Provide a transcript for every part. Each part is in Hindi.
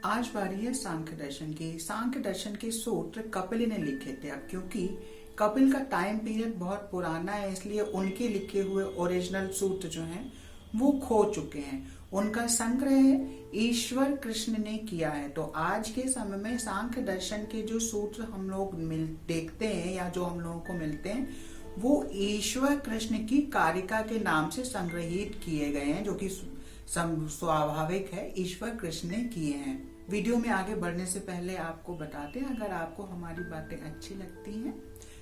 आज बारी है सांख्य दर्शन की। सांख्य दर्शन के सूत्र कपिल ने लिखे थे। अब क्योंकि कपिल का टाइम पीरियड बहुत पुराना है, इसलिए उनके लिखे हुए ओरिजिनल सूत्र जो हैं वो खो चुके हैं। उनका संग्रह ईश्वर कृष्ण ने किया है। तो आज के समय में सांख्य दर्शन के जो सूत्र हम लोग देखते हैं या जो हम लोगों को मिलते हैं वो ईश्वर कृष्ण की कारिका के नाम से संग्रहित किए गए हैं, जो कि स्वाभाविक है, ईश्वर कृष्ण ने किए हैं। वीडियो में आगे बढ़ने से पहले आपको बताते हैं, अगर आपको हमारी बातें अच्छी लगती हैं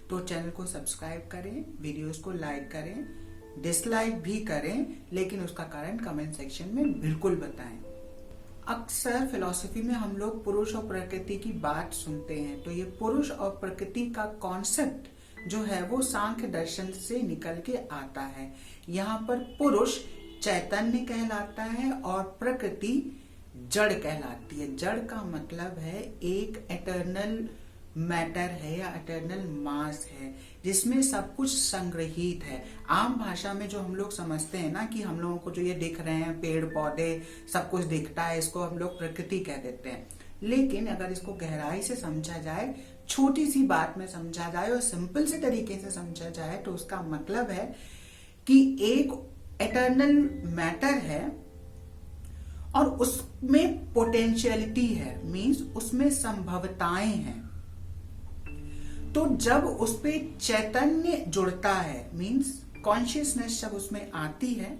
तो चैनल को सब्सक्राइब करें, वीडियोस को लाइक करें, डिसलाइक भी करें, लेकिन उसका कारण कमेंट सेक्शन में बिल्कुल बताएं। अक्सर फिलॉसफी में हम लोग पुरुष और प्रकृति की बात सुनते हैं, तो ये पुरुष और प्रकृति का कॉन्सेप्ट जो है वो सांख्य दर्शन से निकल के आता है। यहाँ पर पुरुष चैतन्य कहलाता है और प्रकृति जड़ कहलाती है। जड़ का मतलब है एक एटर्नल मैटर है या एटर्नल मास है, जिसमें सब कुछ संग्रहित है। आम भाषा में जो हम लोग समझते हैं ना कि हम लोगों को जो ये दिख रहे हैं पेड़ पौधे सब कुछ दिखता है, इसको हम लोग प्रकृति कह देते हैं। लेकिन अगर इसको गहराई से समझा जाए, छोटी सी बात में समझा जाए और सिंपल से तरीके से समझा जाए, तो उसका मतलब है कि एक एटर्नल मैटर है और उसमें पोटेंशियलिटी है, मींस उसमें संभवताएं हैं। तो जब उस पे चैतन्य जुड़ता है, मींस कॉन्शियसनेस जब उसमें आती है,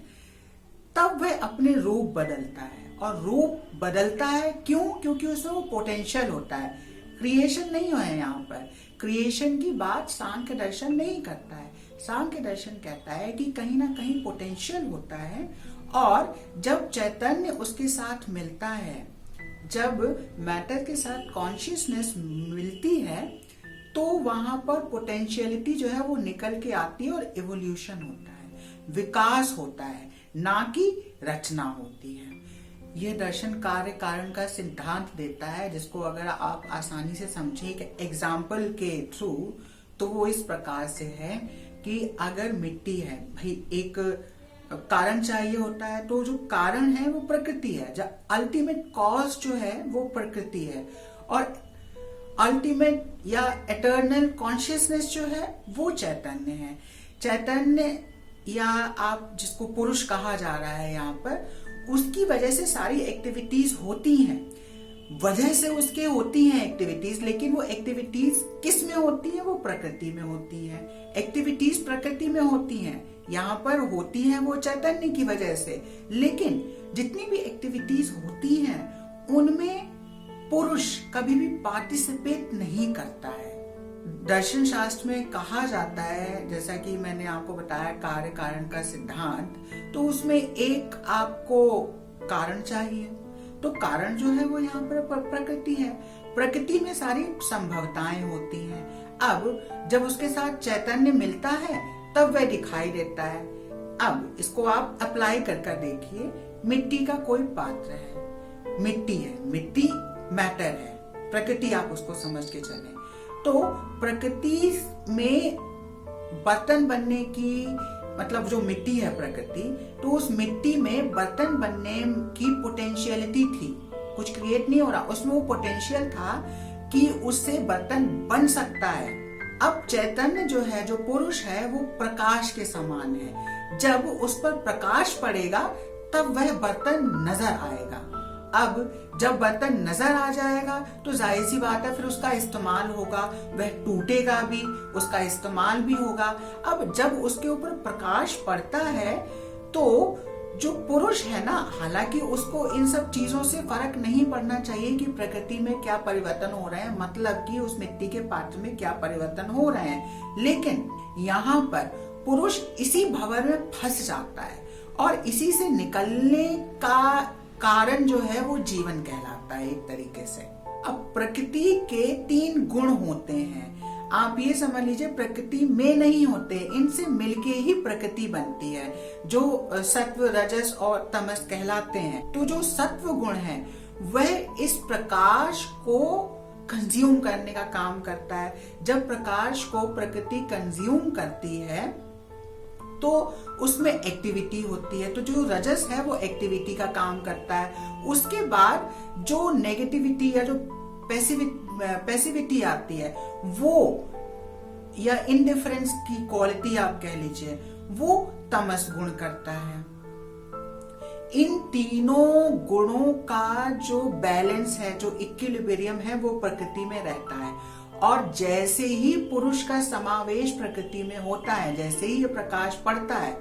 तब वह अपने रूप बदलता है। और रूप बदलता है क्यों? क्योंकि उसमें वो पोटेंशियल होता है। क्रिएशन नहीं है यहाँ पर। क्रिएशन की बात सांख्य दर्शन नहीं करता है। सांख्य दर्शन कहता है कि कहीं ना कहीं पोटेंशियल होता है, और जब चैतन्य उसके साथ मिलता है, जब मैटर के साथ कॉन्शियसनेस मिलती है, तो वहां पर पोटेंशियलिटी जो है वो निकल के आती है और इवोल्यूशन होता है, विकास होता है, ना कि रचना होती है। यह दर्शन कार्य कारण का सिद्धांत देता है, जिसको अगर आप आसानी से समझें एक एग्जाम्पल के थ्रू, तो वो इस प्रकार से है कि अगर मिट्टी है, भाई एक कारण चाहिए होता है, तो जो कारण है वो प्रकृति है, जब अल्टीमेट कॉज जो है वो प्रकृति है, और अल्टीमेट या एटर्नल कॉन्शियसनेस जो है वो चैतन्य है। चैतन्य या आप जिसको पुरुष कहा जा रहा है यहाँ पर, उसकी वजह से सारी एक्टिविटीज होती हैं, वजह से उसके होती हैं एक्टिविटीज। लेकिन वो एक्टिविटीज किस में होती है? वो प्रकृति में होती है। एक्टिविटीज प्रकृति में होती हैं, यहाँ पर होती हैं वो चैतन्य की वजह से। लेकिन जितनी भी एक्टिविटीज होती हैं उनमें पुरुष कभी भी पार्टिसिपेट नहीं करता है। दर्शन शास्त्र में कहा जाता है, जैसा कि मैंने आपको बताया कार्य कारण का सिद्धांत, तो उसमें एक आपको कारण चाहिए, तो कारण जो है वो यहाँ पर प्रकृति है। प्रकृति में सारी संभवताएं होती हैं। अब जब उसके साथ चैतन्य मिलता है तब वह दिखाई देता है। अब इसको आप अप्लाई कर देखिए। मिट्टी का कोई पात्र है, मिट्टी है, मिट्टी मैटर है, प्रकृति आप उसको समझ के चलें। तो प्रकृति में बर्तन बनने की मतलब जो मिट्टी है प्रकृति, तो उस मिट्टी में बर्तन बनने की पोटेंशियलिटी थी, कुछ क्रिएट नहीं हो रहा, उसमें वो पोटेंशियल था कि उससे बर्तन बन सकता है। अब चैतन्य जो है, जो पुरुष है, वो प्रकाश के समान है। जब उस पर प्रकाश पड़ेगा तब वह बर्तन नजर आएगा। अब जब बर्तन नजर आ जाएगा तो जाहिर सी बात है फिर उसका इस्तेमाल होगा, वह टूटेगा भी, उसका इस्तेमाल भी होगा। अब जब उसके ऊपर प्रकाश पड़ता है तो जो पुरुष है ना, हालांकि उसको इन सब चीजों से फर्क नहीं पड़ना चाहिए कि प्रकृति में क्या परिवर्तन हो रहे हैं, मतलब कि उस मिट्टी के पात्र में क्या परिवर्तन हो रहे हैं। लेकिन यहाँ पर पुरुष इसी भंवर में फंस जाता है और इसी से निकलने का कारण जो है वो जीवन कहलाता है एक तरीके से। अब प्रकृति के 3 गुण होते हैं, आप ये समझ लीजिए प्रकृति में नहीं होते, इनसे मिलके ही प्रकृति बनती है, जो सत्व रजस और तमस कहलाते हैं। तो जो सत्व गुण है वह इस प्रकाश को कंज्यूम करने का काम करता है। जब प्रकाश को प्रकृति कंज्यूम करती है तो उसमें एक्टिविटी होती है, तो जो रजस है वो एक्टिविटी का काम करता है। उसके बाद जो नेगेटिविटी या जो पैसिविटी आती है वो, या इनडिफरेंस की क्वालिटी आप कह लीजिए, वो तमस गुण करता है। इन तीनों गुणों का जो बैलेंस है, जो इक्विलिब्रियम है, वो प्रकृति में रहता है। और जैसे ही पुरुष का समावेश प्रकृति में होता है, जैसे ही ये प्रकाश पड़ता है,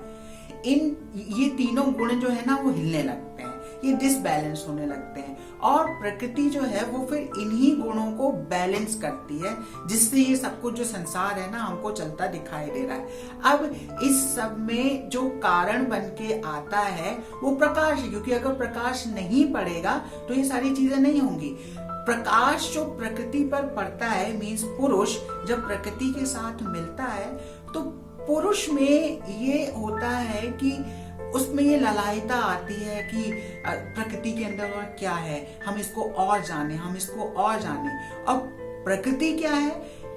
ये तीनों गुण जो है ना वो हिलने लगते हैं, ये डिसबैलेंस होने लगते हैं, और प्रकृति जो है वो फिर इन्हीं गुणों को बैलेंस करती है, जिससे ये सब कुछ जो संसार है ना हमको चलता दिखाई दे रहा है। अब इस सब में जो कारण बन के आता है वो प्रकाश है, क्योंकि अगर प्रकाश नहीं पड़ेगा तो ये सारी चीजें नहीं होंगी। प्रकाश जो प्रकृति पर पड़ता है, मीन्स पुरुष जब प्रकृति के साथ मिलता है तो पुरुष में ये होता है कि उसमें ये ललायता आती है कि प्रकृति के अंदर और क्या है, हम इसको और जाने, हम इसको और जाने। और प्रकृति क्या है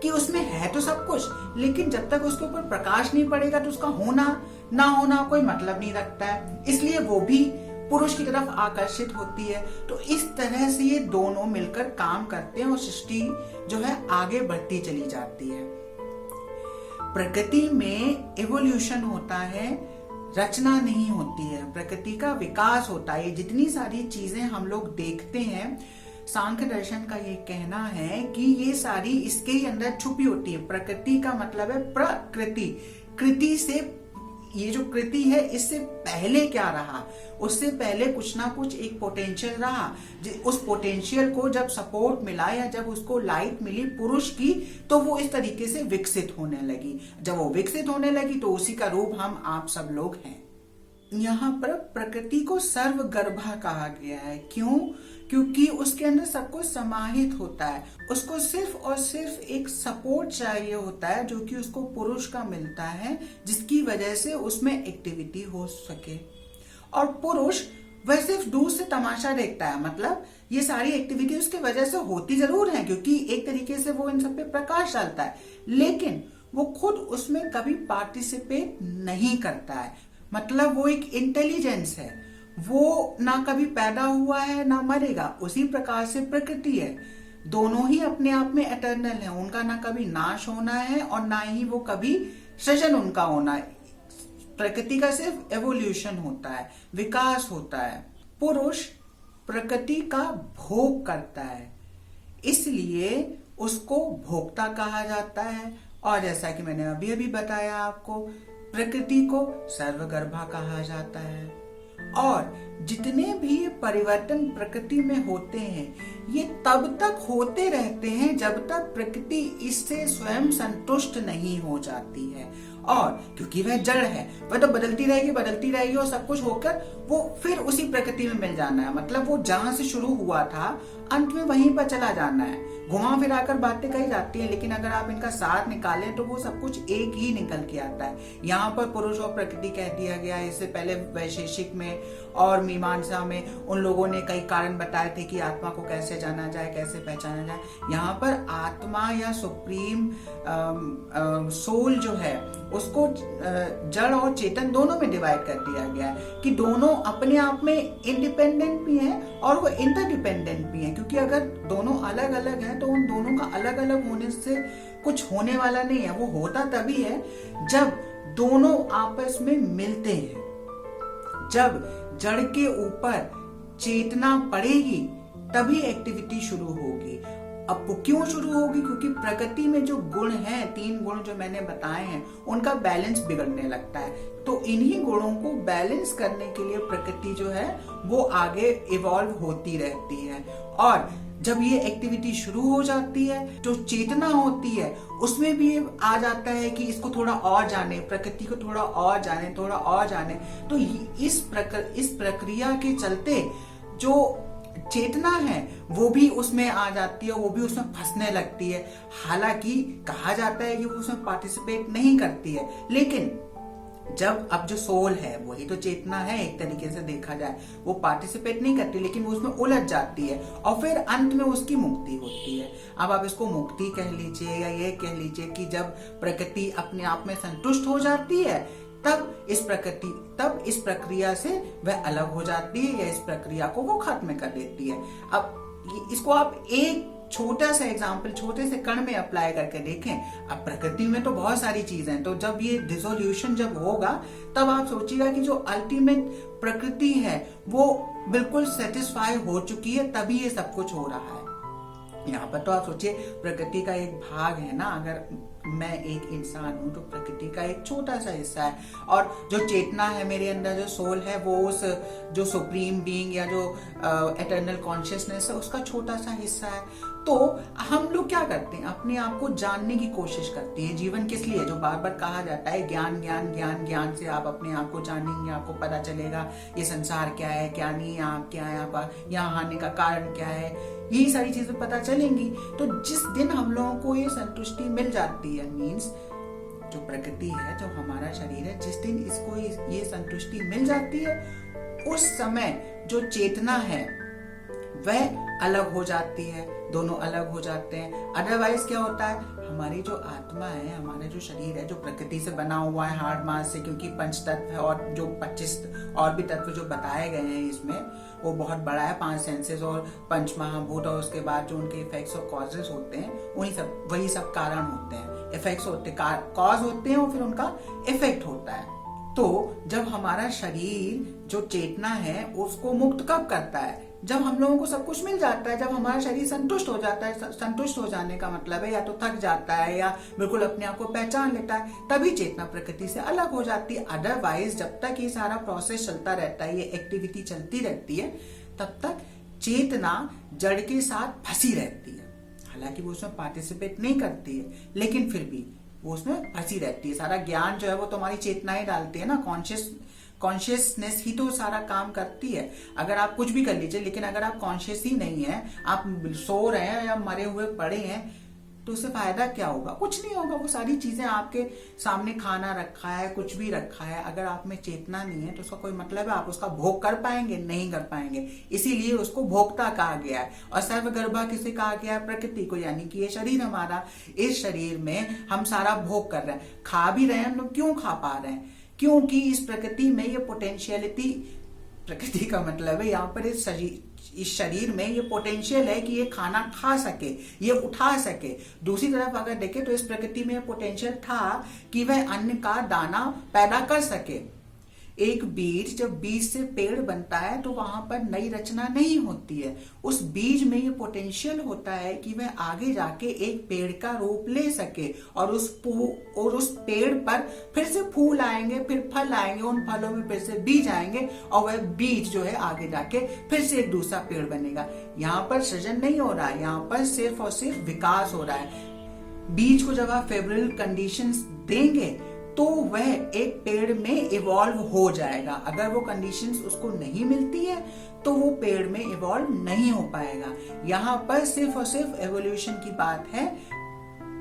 कि उसमें है तो सब कुछ, लेकिन जब तक उसके ऊपर प्रकाश नहीं पड़ेगा तो उसका होना ना होना कोई मतलब नहीं रखता है, इसलिए वो भी पुरुष की तरफ आकर्षित होती है। तो इस तरह से ये दोनों मिलकर काम करते हैं और सृष्टि जो है आगे बढ़ती चली जाती है। प्रकृति में इवोल्यूशन होता है, रचना नहीं होती है, प्रकृति का विकास होता है। जितनी सारी चीजें हम लोग देखते हैं, सांख्य दर्शन का ये कहना है कि ये सारी इसके ही अंदर छुपी होती है। प्रकृति का मतलब है प्रकृति, कृति से, ये जो कृति है इससे पहले क्या रहा, उससे पहले कुछ ना कुछ एक पोटेंशियल रहा, उस पोटेंशियल को जब सपोर्ट मिला या जब उसको लाइट मिली पुरुष की, तो वो इस तरीके से विकसित होने लगी। जब वो विकसित होने लगी तो उसी का रूप हम आप सब लोग हैं। यहाँ पर प्रकृति को सर्वगर्भा कहा गया है। क्यों? क्योंकि उसके अंदर सब कुछ समाहित होता है, उसको सिर्फ और सिर्फ एक सपोर्ट चाहिए होता है, जो कि उसको पुरुष का मिलता है, जिसकी वजह से उसमें एक्टिविटी हो सके। और पुरुष वह सिर्फ दूर से तमाशा देखता है, मतलब ये सारी एक्टिविटी उसके वजह से होती जरूर है, क्योंकि एक तरीके से वो इन सब पे प्रकाश डालता है, लेकिन वो खुद उसमें कभी पार्टिसिपेट नहीं करता है। मतलब वो एक इंटेलिजेंस है, वो ना कभी पैदा हुआ है ना मरेगा। उसी प्रकार से प्रकृति है, दोनों ही अपने आप में एटर्नल है, उनका ना कभी नाश होना है और ना ही वो कभी सृजन उनका होना है। प्रकृति का सिर्फ एवोल्यूशन होता है, विकास होता है। पुरुष प्रकृति का भोग करता है, इसलिए उसको भोक्ता कहा जाता है। और जैसा कि मैंने अभी अभी बताया आपको, प्रकृति को सर्वगर्भा कहा जाता है। और जितने भी परिवर्तन प्रकृति में होते हैं, ये तब तक होते रहते हैं जब तक प्रकृति इससे स्वयं संतुष्ट नहीं हो जाती है। और क्योंकि वह जड़ है, वह तो बदलती रहेगी और सब कुछ होकर वो फिर उसी प्रकृति में मिल जाना है। मतलब वो जहां से शुरू हुआ था अंत में वहीं पर चला जाना है। घुमा फिराकर बातें कही जाती हैं, लेकिन अगर आप इनका साथ निकालें तो वो सब कुछ एक ही निकल के आता है। यहाँ पर पुरुष और प्रकृति कह दिया गया है। इससे पहले वैशेषिक में और मीमांसा में उन लोगों ने कई कारण बताए थे कि आत्मा को कैसे जाना जाए, कैसे पहचाना जाए। यहाँ पर आत्मा या सुप्रीम सोल जो है उसको जड़ और चेतन दोनों में डिवाइड कर दिया गया है कि दोनों अपने आप में इंडिपेंडेंट भी हैं और वो इंटरडिपेंडेंट भी हैं। क्योंकि अगर दोनों अलग अलग हैं तो उन दोनों का अलग अलग होने से कुछ होने वाला नहीं है। वो होता तभी है जब दोनों आपस में मिलते हैं, जब जड़ के ऊपर चेतना पड़ेगी तभी एक्टिविटी शुरू होगी। अब वो क्यों शुरू होगी? क्योंकि प्रकृति में जो गुण हैं, 3 गुण जो मैंने बताए हैं, उनका बैलेंस बिगड़ने लगता है। तो इन्हीं गुणों को बैलेंस करने के लिए प्रकृति जो है वो आगे इवॉल्व होती रहती है। और जब ये एक्टिविटी शुरू हो जाती है, जो चेतना होती है उसमें भी आ जाता है कि इसको थोड़ा और जाने, प्रकृति को थोड़ा और जाने, थोड़ा और जाने। तो इस प्रक्रिया के चलते जो चेतना है वो भी उसमें आ जाती है, वो भी उसमें फंसने लगती है। हालांकि कहा जाता है कि वो उसमें पार्टिसिपेट नहीं करती है, लेकिन जब अब जो सोल है वही तो चेतना है, एक तरीके से देखा जाए वो पार्टिसिपेट नहीं करती, लेकिन वो उसमें उलझ जाती है और फिर अंत में उसकी मुक्ति होती है। अब आप इसको मुक्ति कह लीजिए या ये कह लीजिए कि जब प्रकृति अपने आप में संतुष्ट हो जाती है तब इस प्रक्रिया से वह अलग हो जाती है या इस प्रक्रिया को वो खत्म कर देती है। अब इसको आप एक छोटा सा एग्जाम्पल छोटे से कण में अप्लाई करके देखें। अब प्रकृति में तो बहुत सारी चीजें हैं, तो जब ये डिसोल्यूशन जब होगा तब आप सोचिएगा कि जो अल्टीमेट प्रकृति है वो बिल्कुल सेटिस्फाई हो चुकी है, तभी ये सब कुछ हो रहा है। यहाँ पर तो आप सोचिए प्रकृति का एक भाग है ना, अगर मैं एक इंसान हूं तो प्रकृति का एक छोटा सा हिस्सा है, और जो चेतना है मेरे अंदर, जो सोल है, वो उस जो सुप्रीम बीइंग या जो एटर्नल कॉन्शियसनेस है उसका छोटा सा हिस्सा है। तो हम लोग क्या करते हैं, अपने आप को जानने की कोशिश करते हैं। जीवन किस लिए, जो बार बार कहा जाता है, ज्ञान ज्ञान ज्ञान ज्ञान से आप अपने आप को जानेंगे, आपको पता चलेगा ये संसार क्या है क्या नहीं है, आप क्या है, आप यहाँ आने का कारण क्या है, यही सारी चीजें पता चलेंगी। तो जिस दिन हम लोगों को ये संतुष्टि मिल जाती है, मीन्स जो प्रकृति है, जो हमारा शरीर है, जिस दिन इसको ये संतुष्टि मिल जाती है, उस समय जो चेतना है वह अलग हो जाती है, दोनों अलग हो जाते हैं। अदरवाइज क्या होता है, हमारी जो आत्मा है, हमारा जो शरीर है, जो प्रकृति से बना हुआ है, हार्ड मास से, क्योंकि पंच तत्व है और जो 25 और भी तत्व जो बताए गए हैं इसमें, वो बहुत बड़ा है। 5 सेंसेस और पंच महाभूत, और उसके बाद जो उनके इफेक्ट्स और कॉजेस होते हैं, वही सब कारण होते हैं। इफेक्ट्स होते कॉज होते हैं और फिर उनका इफेक्ट होता है। तो जब हमारा शरीर जो चेतना है उसको मुक्त कब करता है, जब हम लोगों को सब कुछ मिल जाता है, जब हमारा शरीर संतुष्ट हो जाता है। संतुष्ट हो जाने का मतलब है या तो थक जाता है या बिल्कुल अपने आप को पहचान लेता है, तभी चेतना प्रकृति से अलग हो जाती है। अदरवाइज जब तक ये सारा प्रोसेस चलता रहता है, ये एक्टिविटी चलती रहती है, तब तक चेतना जड़ के साथ फंसी रहती है। हालांकि वो उसमें पार्टिसिपेट नहीं करती है, लेकिन फिर भी वो उसमें फंसी रहती है। सारा ज्ञान जो है वो तो हमारी चेतना ही डालती है ना, कॉन्शियसनेस ही तो सारा काम करती है। अगर आप कुछ भी कर लीजिए, लेकिन अगर आप कॉन्शियस ही नहीं है, आप सो रहे हैं या मरे हुए पड़े हैं, तो उससे फायदा क्या होगा, कुछ नहीं होगा। वो सारी चीजें आपके सामने, खाना रखा है, कुछ भी रखा है, अगर आप में चेतना नहीं है तो उसका कोई मतलब है, आप उसका भोग कर पाएंगे, नहीं कर पाएंगे। इसीलिए उसको भोक्ता कहा गया है। और सर्वगर्भा किसे कहा गया है, प्रकृति को, यानी कि ये शरीर हमारा, इस शरीर में हम सारा भोग कर रहे हैं। खा भी रहे हैं हम लोग, क्यों खा पा रहे हैं, क्योंकि इस प्रकृति में ये पोटेंशियलिटी, प्रकृति का मतलब है यहाँ पर इस शरीर में ये पोटेंशियल है कि ये खाना खा सके, ये उठा सके। दूसरी तरफ अगर देखें तो इस प्रकृति में पोटेंशियल था कि वह अन्न का दाना पैदा कर सके। एक बीज, जब बीज से पेड़ बनता है तो वहां पर नई रचना नहीं होती है। उस बीज में ये पोटेंशियल होता है कि वह आगे जाके एक पेड़ का रूप ले सके, और उस पेड़ पर फिर से फूल आएंगे, फिर फल आएंगे, उन फलों में फिर से बीज आएंगे, और वह बीज जो है आगे जाके फिर से एक दूसरा पेड़ बनेगा। यहाँ पर सृजन नहीं हो रहा है, यहाँ पर सिर्फ और सिर्फ विकास हो रहा है। बीज को जब आप फेवरेबल कंडीशंस देंगे तो वह एक पेड़ में इवॉल्व हो जाएगा। अगर वो कंडीशंस उसको नहीं मिलती है तो वो पेड़ में इवॉल्व नहीं हो पाएगा। यहाँ पर सिर्फ और सिर्फ एवोल्यूशन की बात है,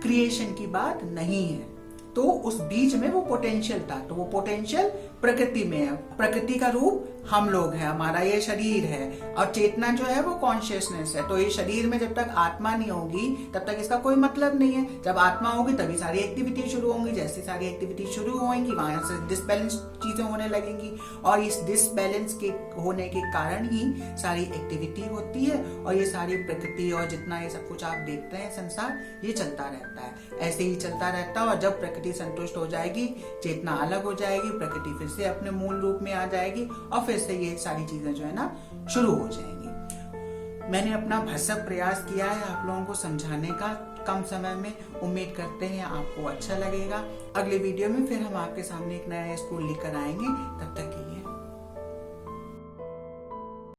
क्रिएशन की बात नहीं है। तो उस बीज में वो पोटेंशियल था, तो वो पोटेंशियल प्रकृति में है। प्रकृति का रूप हम लोग हैं, हमारा ये शरीर है, और चेतना जो है वो कॉन्शियसनेस है। तो ये शरीर में जब तक आत्मा नहीं होगी तब तक इसका कोई मतलब नहीं है। जब आत्मा होगी तभी सारी एक्टिविटी शुरू होंगी, जैसे सारी एक्टिविटी शुरू होंगी वहां से डिसबैलेंस चीजें होने लगेंगी, और इस डिसबैलेंस के होने के कारण ही सारी एक्टिविटी होती है, और ये सारी प्रकृति और जितना ये सब कुछ आप देखते हैं संसार, ये चलता रहता है, ऐसे ही चलता रहता है। और जब प्रकृति संतुष्ट हो जाएगी, चेतना अलग हो जाएगी, प्रकृति फिर से अपने मूल रूप में आ जाएगी, और फिर से ये सारी चीजें जो है ना शुरू हो जाएंगी। मैंने अपना भरसक प्रयास किया है आप लोगों को समझाने का कम समय में। उम्मीद करते हैं आपको अच्छा लगेगा। अगले वीडियो में फिर हम आपके सामने एक नया स्कूल लेकर आएंगे। तब तक के लिए